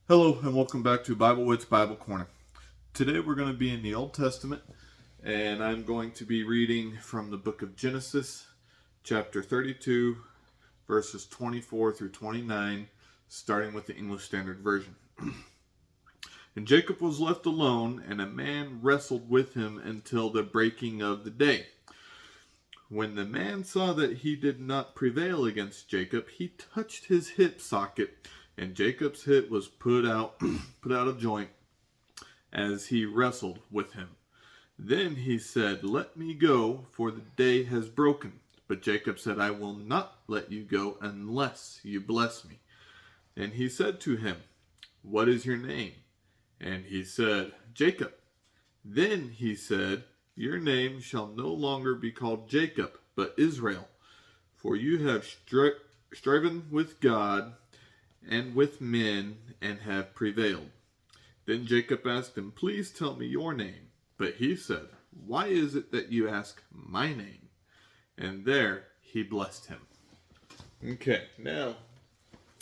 Hello and welcome back to Bible Wits Bible Corner. Today we're going to be in the Old Testament and I'm going to be reading from the book of Genesis, chapter 32, verses 24 through 29, starting with the English Standard Version. And Jacob was left alone, and a man wrestled with him until the breaking of the day. When the man saw that he did not prevail against Jacob, he touched his hip socket, and Jacob's hip was put out of joint as he wrestled with him. Then he said, "Let me go, for the day has broken." But Jacob said, "I will not let you go unless you bless me." And he said to him, "What is your name?" And he said, "Jacob." Then he said, "Your name shall no longer be called Jacob, but Israel, for you have striven with God and with men and have prevailed." Then Jacob asked him, "Please tell me your name." But he said, "Why is it that you ask my name?" And there he blessed him. Okay, now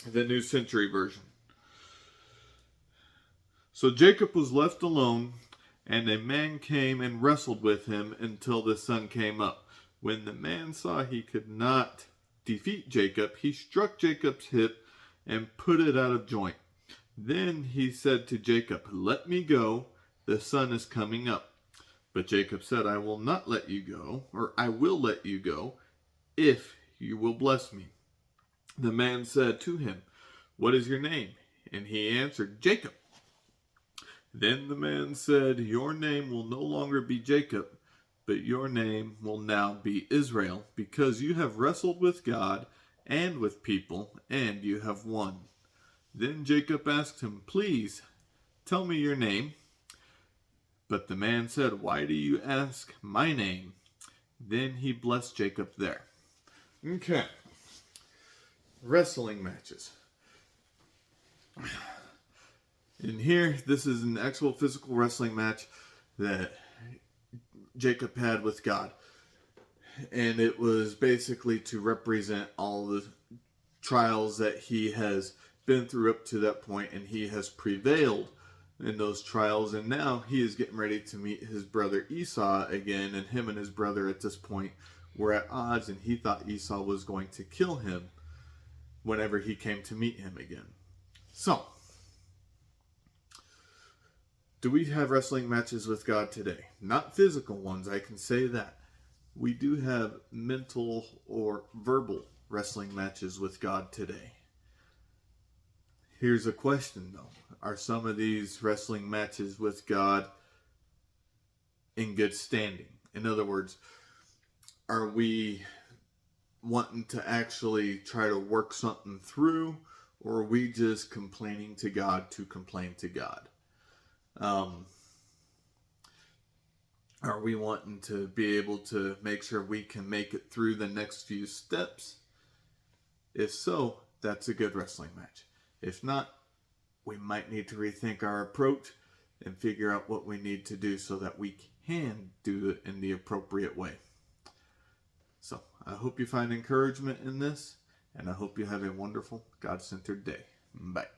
the New Century Version. So Jacob was left alone, and a man came and wrestled with him until the sun came up. When the man saw he could not defeat Jacob, he struck Jacob's hip and put it out of joint. Then he said to Jacob, "Let me go, the sun is coming up." But Jacob said, "I will not let you go, or I will let you go, if you will bless me." The man said to him, "What is your name?" And he answered, "Jacob." Then the man said, "Your name will no longer be Jacob, but your name will now be Israel, because you have wrestled with God and with people, and you have won." Then Jacob asked him, "Please, tell me your name." But the man said, "Why do you ask my name?" Then he blessed Jacob there. Okay. Wrestling matches. In here, this is an actual physical wrestling match that Jacob had with God. And it was basically to represent all the trials that he has been through up to that point, and he has prevailed in those trials, and now he is getting ready to meet his brother Esau again, and him and his brother at this point were at odds, and he thought Esau was going to kill him whenever he came to meet him again. So, do we have wrestling matches with God today? Not physical ones, I can say that. We do have mental or verbal wrestling matches with God today. Here's a question though. Are some of these wrestling matches with God in good standing? In other words, are we wanting to actually try to work something through, or are we just complaining to God to complain to God? Are we wanting to be able to make sure we can make it through the next few steps? If so, that's a good wrestling match. If not, we might need to rethink our approach and figure out what we need to do so that we can do it in the appropriate way. So, I hope you find encouragement in this, and I hope you have a wonderful, God-centered day. Bye.